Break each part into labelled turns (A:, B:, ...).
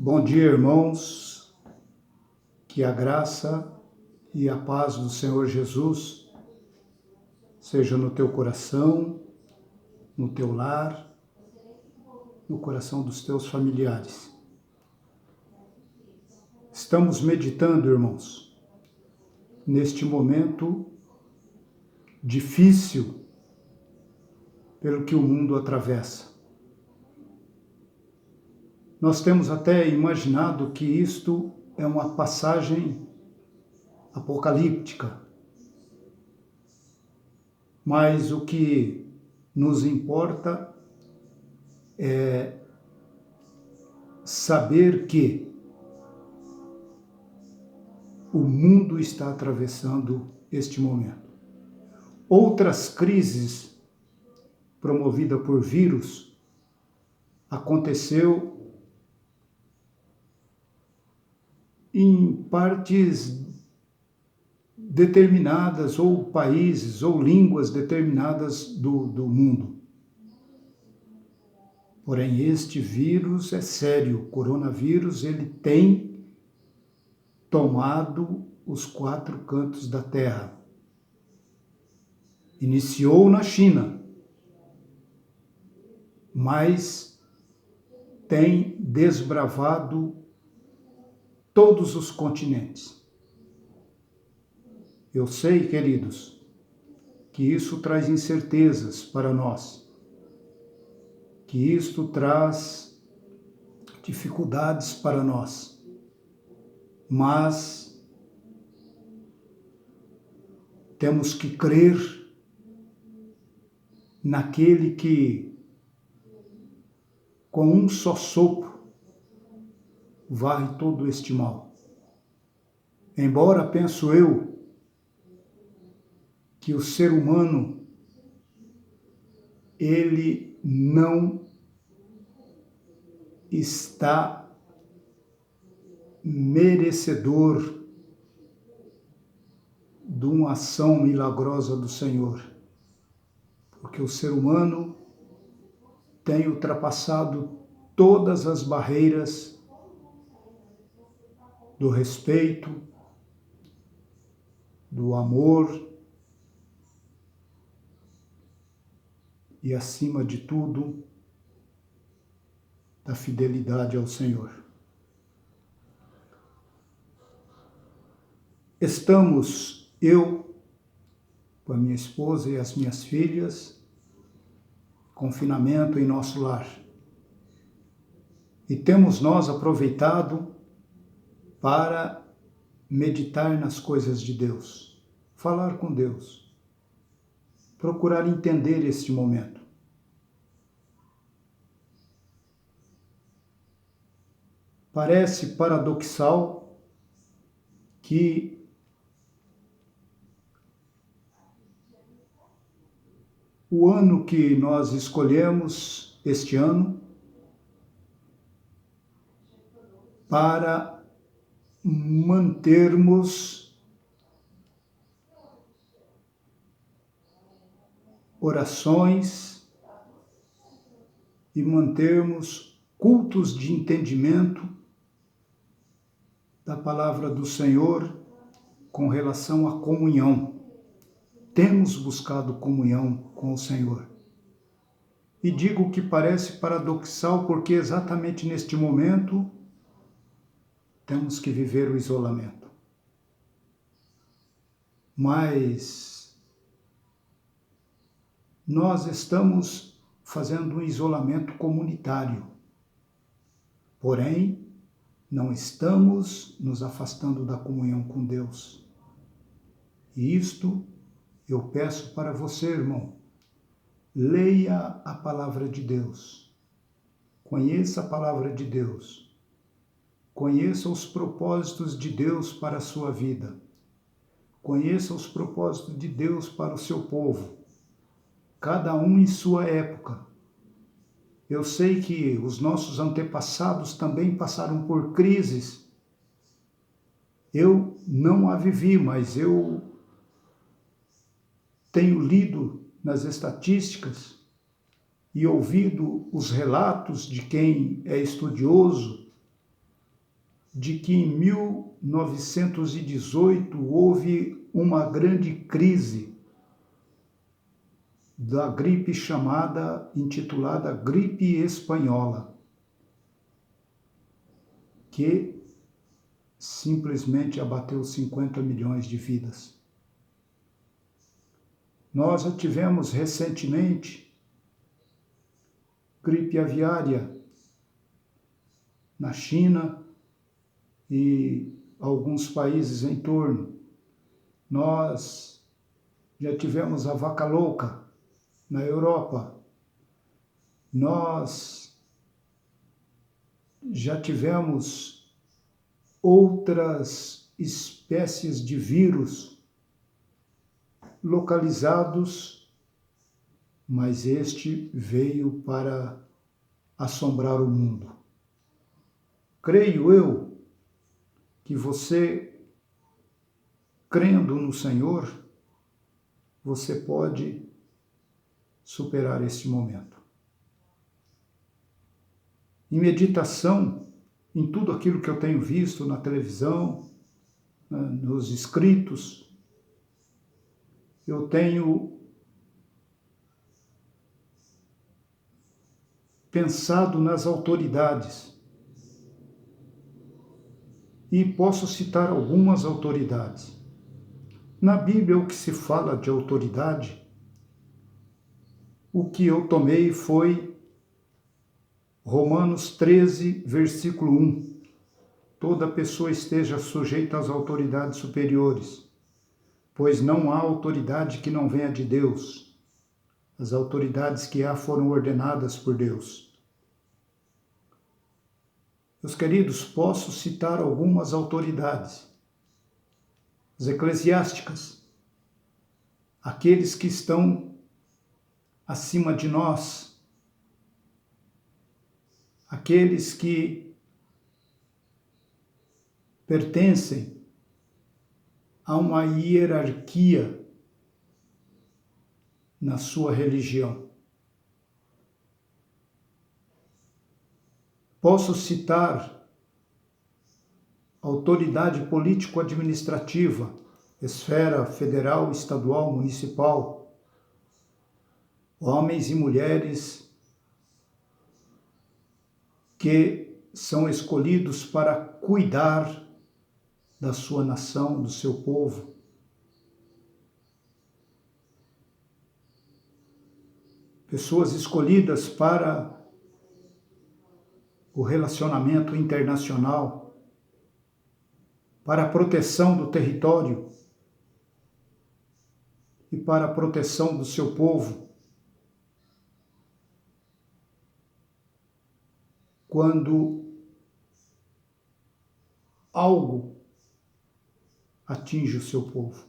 A: Bom dia, irmãos, que a graça e a paz do Senhor Jesus seja no teu coração, no teu lar, no coração dos teus familiares. Estamos meditando, irmãos, neste momento difícil pelo que o mundo atravessa. Nós temos até imaginado que isto é uma passagem apocalíptica, mas o que nos importa é saber que o mundo está atravessando este momento. Outras crises promovidas por vírus aconteceu em partes determinadas, ou países, ou línguas determinadas do mundo. Porém, este vírus é sério. O coronavírus, ele tem tomado os 4 cantos da Terra. Iniciou na China, mas tem desbravado todos os continentes. Eu sei, queridos, que isso traz incertezas para nós, que isto traz dificuldades para nós, mas temos que crer naquele que, com um só sopro, varre todo este mal. Embora, penso eu, que o ser humano, ele não está merecedor de uma ação milagrosa do Senhor, porque o ser humano tem ultrapassado todas as barreiras do respeito, do amor e, acima de tudo, da fidelidade ao Senhor. Estamos, eu, com a minha esposa e as minhas filhas, confinamento em nosso lar. E temos nós aproveitado para meditar nas coisas de Deus, falar com Deus, procurar entender este momento. Parece paradoxal que o ano que nós escolhemos este ano para mantermos orações e mantermos cultos de entendimento da palavra do Senhor com relação à comunhão. Temos buscado comunhão com o Senhor. E digo que parece paradoxal porque exatamente neste momento temos que viver o isolamento. Mas nós estamos fazendo um isolamento comunitário. Porém, não estamos nos afastando da comunhão com Deus. E isto eu peço para você, irmão. Leia a palavra de Deus. Conheça a palavra de Deus. Conheça os propósitos de Deus para a sua vida. Conheça os propósitos de Deus para o seu povo. Cada um em sua época. Eu sei que os nossos antepassados também passaram por crises. Eu não a vivi, mas eu tenho lido nas estatísticas e ouvido os relatos de quem é estudioso de que em 1918 houve uma grande crise da gripe intitulada gripe espanhola, que simplesmente abateu 50 milhões de vidas. Nós já tivemos recentemente gripe aviária na China e alguns países em torno. Nós já tivemos a vaca louca na Europa. Nós já tivemos outras espécies de vírus localizados, mas este veio para assombrar o mundo. Creio eu que você, crendo no Senhor, você pode superar este momento. Em meditação, em tudo aquilo que eu tenho visto na televisão, nos escritos, eu tenho pensado nas autoridades. E posso citar algumas autoridades. Na Bíblia, o que se fala de autoridade, o que eu tomei foi Romanos 13, versículo 1. Toda pessoa esteja sujeita às autoridades superiores, pois não há autoridade que não venha de Deus. As autoridades que há foram ordenadas por Deus. Meus queridos, posso citar algumas autoridades. As eclesiásticas, aqueles que estão acima de nós, aqueles que pertencem a uma hierarquia na sua religião. Posso citar autoridade político-administrativa, esfera federal, estadual, municipal, homens e mulheres que são escolhidos para cuidar da sua nação, do seu povo. Pessoas escolhidas para o relacionamento internacional, para a proteção do território e para a proteção do seu povo. Quando algo atinge o seu povo.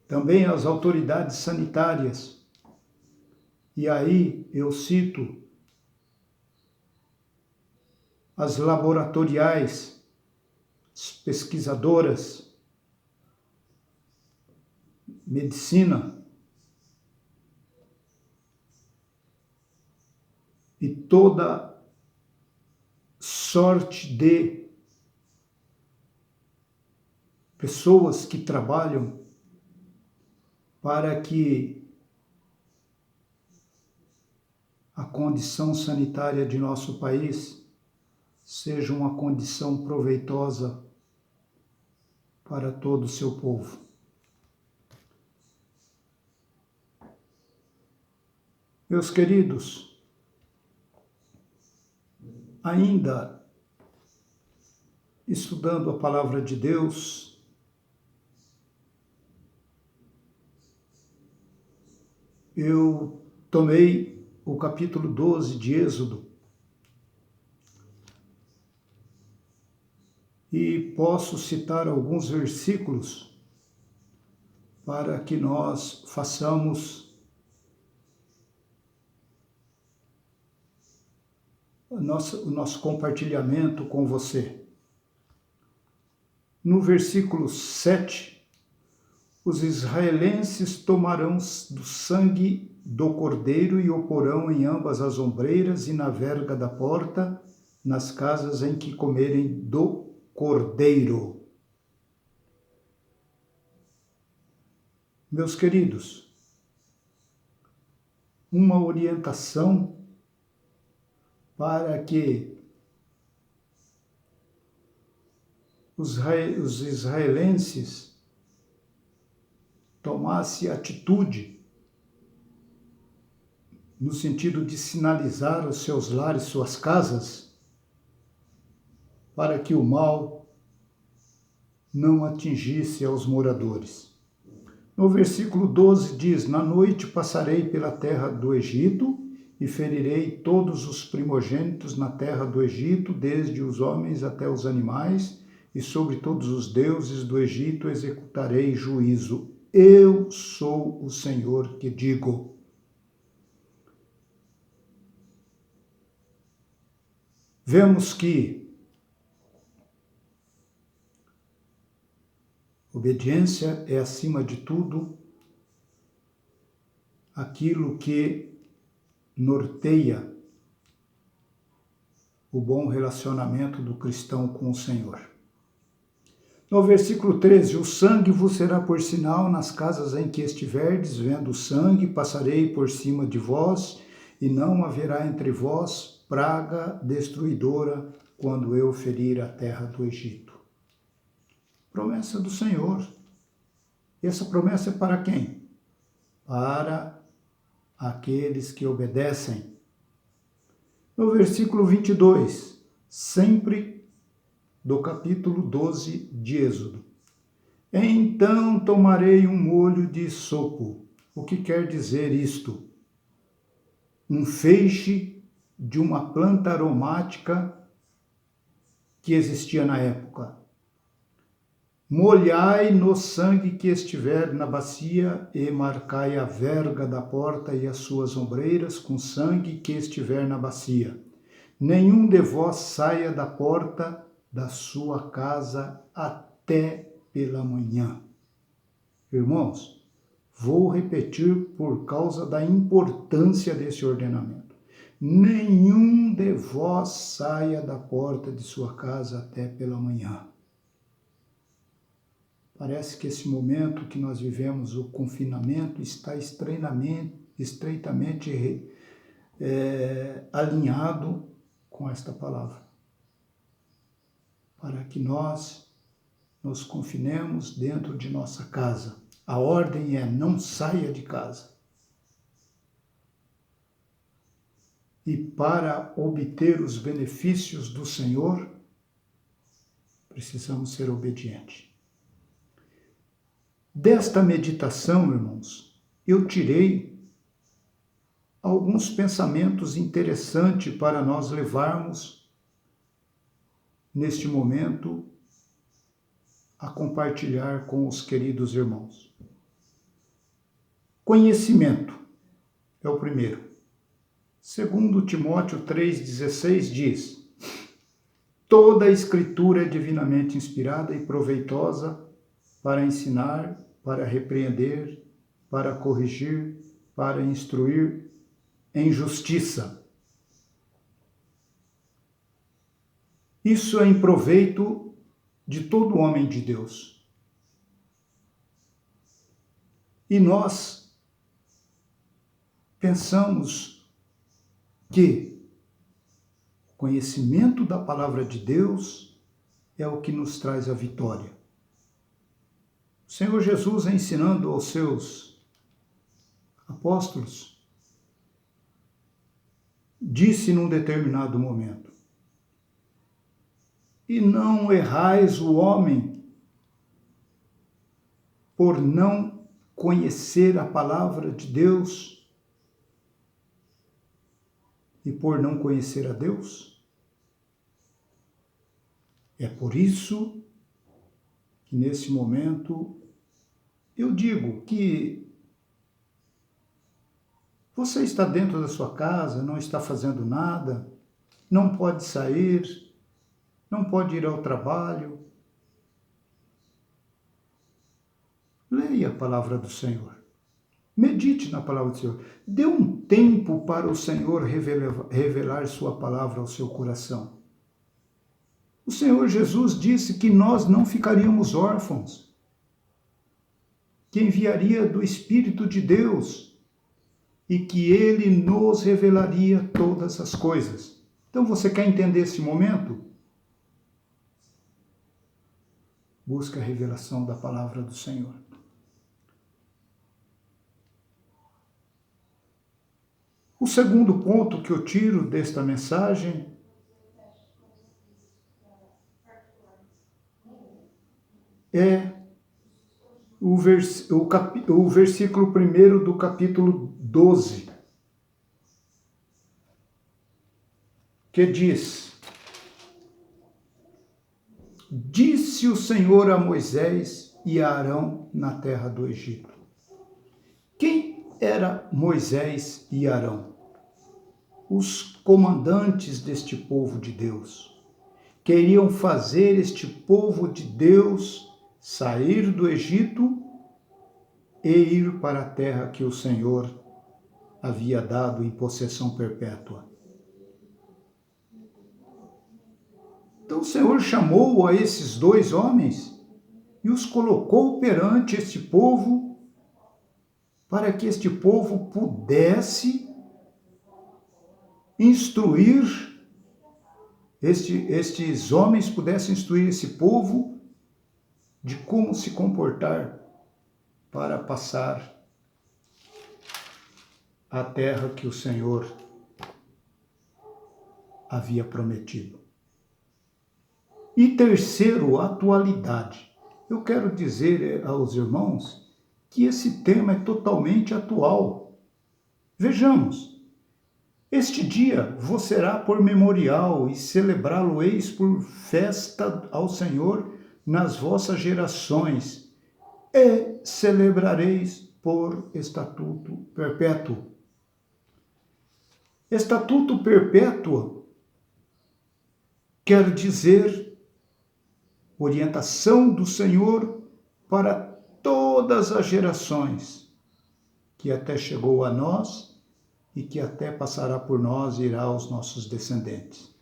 A: Também as autoridades sanitárias. E aí eu cito as laboratoriais, as pesquisadoras, medicina e toda sorte de pessoas que trabalham para que a condição sanitária de nosso país seja uma condição proveitosa para todo o seu povo. Meus queridos, ainda estudando a palavra de Deus, eu tomei o capítulo 12 de Êxodo e posso citar alguns versículos para que nós façamos o nosso compartilhamento com você. No versículo 7, os israelenses tomarão do sangue do cordeiro e o porão em ambas as ombreiras e na verga da porta nas casas em que comerem do Cordeiro. Meus queridos, uma orientação para que os israelenses tomassem atitude no sentido de sinalizar os seus lares, suas casas, para que o mal não atingisse aos moradores. No versículo 12 diz: na noite passarei pela terra do Egito e ferirei todos os primogênitos na terra do Egito, desde os homens até os animais, e sobre todos os deuses do Egito executarei juízo. Eu sou o Senhor que digo. Vemos que obediência é, acima de tudo, aquilo que norteia o bom relacionamento do cristão com o Senhor. No versículo 13, o sangue vos será por sinal nas casas em que estiverdes, vendo o sangue, passarei por cima de vós, e não haverá entre vós praga destruidora quando eu ferir a terra do Egito. Promessa do Senhor. E essa promessa é para quem? Para aqueles que obedecem. No versículo 22, sempre do capítulo 12 de Êxodo. Então tomarei um molho de sopo. O que quer dizer isto? Um feixe de uma planta aromática que existia na época. Molhai no sangue que estiver na bacia e marcai a verga da porta e as suas ombreiras com sangue que estiver na bacia. Nenhum de vós saia da porta da sua casa até pela manhã. Irmãos, vou repetir por causa da importância desse ordenamento. Nenhum de vós saia da porta de sua casa até pela manhã. Parece que esse momento que nós vivemos, o confinamento, está estreitamente alinhado com esta palavra. Para que nós nos confinemos dentro de nossa casa. A ordem é: não saia de casa. E para obter os benefícios do Senhor, precisamos ser obedientes. Desta meditação, irmãos, eu tirei alguns pensamentos interessantes para nós levarmos neste momento a compartilhar com os queridos irmãos. Conhecimento é o primeiro. Segundo Timóteo 3,16 diz: toda a Escritura é divinamente inspirada e proveitosa para ensinar, para repreender, para corrigir, para instruir em justiça. Isso é em proveito de todo homem de Deus. E nós pensamos que o conhecimento da palavra de Deus é o que nos traz a vitória. O Senhor Jesus, ensinando aos seus apóstolos, disse num determinado momento: e não errais o homem por não conhecer a palavra de Deus e por não conhecer a Deus? É por isso que nesse momento eu digo que você está dentro da sua casa, não está fazendo nada, não pode sair, não pode ir ao trabalho. Leia a palavra do Senhor. Medite na palavra do Senhor. Dê um tempo para o Senhor revelar sua palavra ao seu coração. O Senhor Jesus disse que nós não ficaríamos órfãos, que enviaria do Espírito de Deus e que Ele nos revelaria todas as coisas. Então, você quer entender esse momento? Busca a revelação da palavra do Senhor. O segundo ponto que eu tiro desta mensagem é o versículo 1 do capítulo 12, que diz: Disse o Senhor a Moisés e a Arão na terra do Egito. Quem era Moisés e Arão? Os comandantes deste povo de Deus. Queriam fazer este povo de Deus sair do Egito e ir para a terra que o Senhor havia dado em possessão perpétua. Então o Senhor chamou a esses dois homens e os colocou perante este povo para que este povo pudesse instruir, estes homens pudessem instruir esse povo de como se comportar para passar a terra que o Senhor havia prometido. E terceiro, atualidade. Eu quero dizer aos irmãos que esse tema é totalmente atual. Vejamos, este dia vos será por memorial e celebrá-lo-eis por festa ao Senhor nas vossas gerações, e celebrareis por estatuto perpétuo. Estatuto perpétuo quer dizer orientação do Senhor para todas as gerações, que até chegou a nós e que até passará por nós e irá aos nossos descendentes.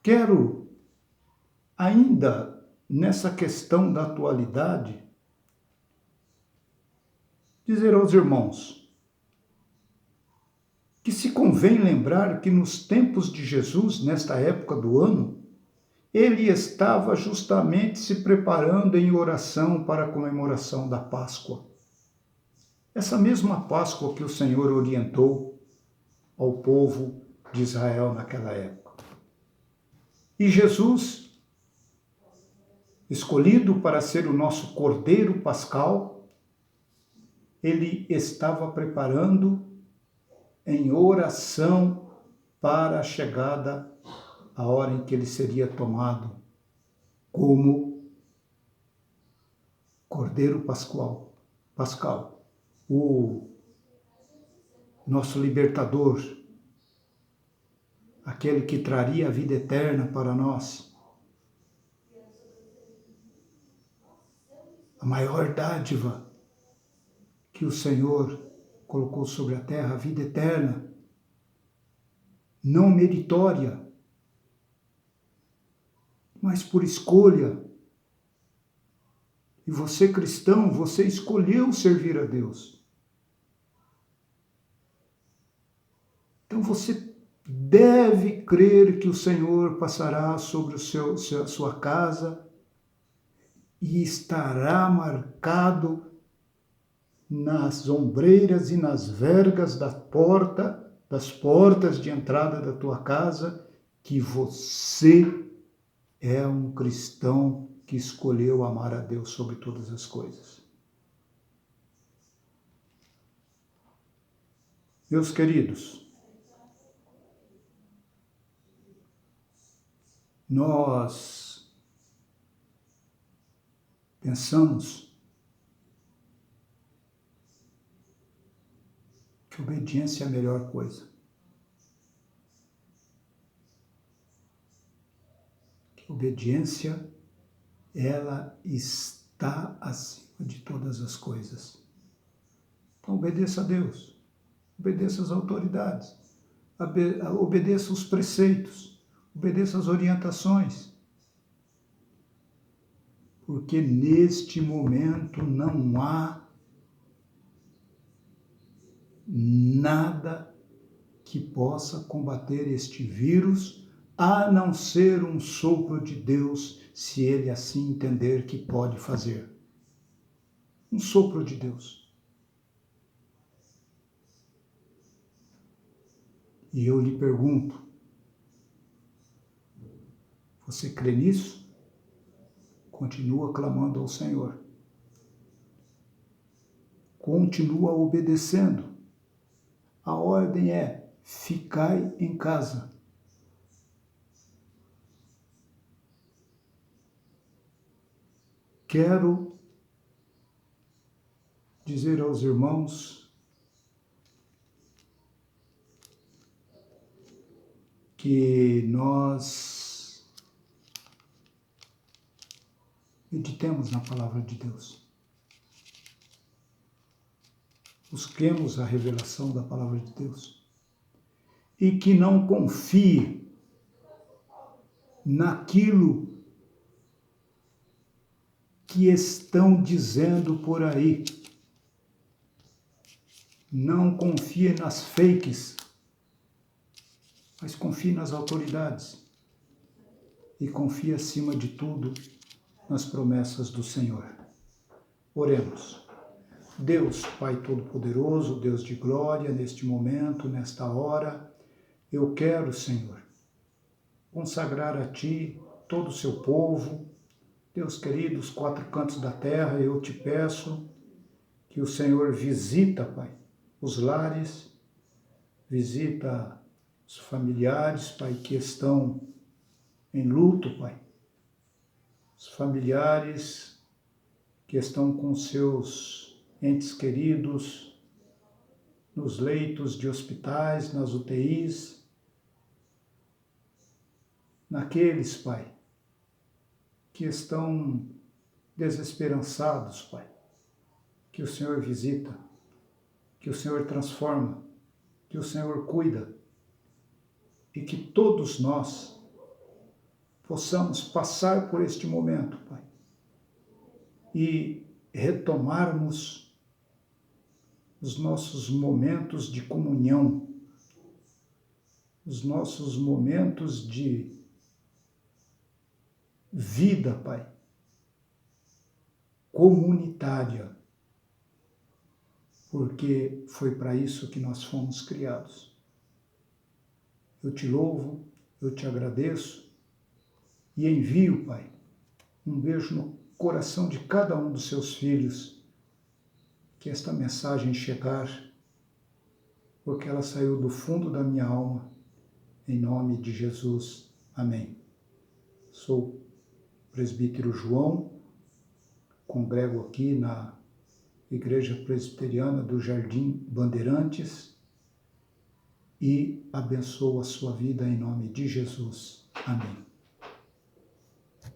A: Quero, ainda nessa questão da atualidade, dizer aos irmãos que se convém lembrar que nos tempos de Jesus, nesta época do ano, ele estava justamente se preparando em oração para a comemoração da Páscoa. Essa mesma Páscoa que o Senhor orientou ao povo de Israel naquela época. E Jesus, escolhido para ser o nosso Cordeiro Pascal, ele estava preparando em oração para a chegada, a hora em que ele seria tomado como Cordeiro Pascal, o nosso libertador, aquele que traria a vida eterna para nós. A maior dádiva que o Senhor colocou sobre a terra, a vida eterna, não meritória, mas por escolha. E você, cristão, você escolheu servir a Deus. Então você deve crer que o Senhor passará sobre a sua casa e estará marcado nas ombreiras e nas vergas das portas de entrada da tua casa, que você é um cristão que escolheu amar a Deus sobre todas as coisas. Meus queridos, nós pensamos que obediência é a melhor coisa. Que obediência, ela está acima de todas as coisas. Então obedeça a Deus, obedeça às autoridades. obedeça os preceitos, obedeça as orientações. Porque neste momento não há nada que possa combater este vírus, a não ser um sopro de Deus, se ele assim entender que pode fazer. Um sopro de Deus. E eu lhe pergunto, você crê nisso? Continua clamando ao Senhor. Continua obedecendo. A ordem é: ficai em casa. Quero dizer aos irmãos que nós meditemos na palavra de Deus. Busquemos a revelação da palavra de Deus. E que não confie naquilo que estão dizendo por aí. Não confie nas fakes, mas confie nas autoridades. E confie, acima de tudo, nas promessas do Senhor. Oremos. Deus, Pai Todo-Poderoso, Deus de glória, neste momento, nesta hora, eu quero, Senhor, consagrar a Ti todo o seu povo. Deus querido, os quatro cantos da terra, eu te peço que o Senhor visita, Pai, os lares, visita os familiares, Pai, que estão em luto, Pai. Os familiares que estão com seus entes queridos nos leitos de hospitais, nas UTIs, naqueles, Pai, que estão desesperançados, Pai, que o Senhor visita, que o Senhor transforma, que o Senhor cuida e que todos nós possamos passar por este momento, Pai, e retomarmos os nossos momentos de comunhão, os nossos momentos de vida, Pai, comunitária, porque foi para isso que nós fomos criados. Eu te louvo, eu te agradeço e envio, Pai, um beijo no coração de cada um dos seus filhos, que esta mensagem chegar, porque ela saiu do fundo da minha alma, em nome de Jesus. Amém. Sou o presbítero João, congrego aqui na Igreja Presbiteriana do Jardim Bandeirantes e abençoo a sua vida em nome de Jesus. Amém.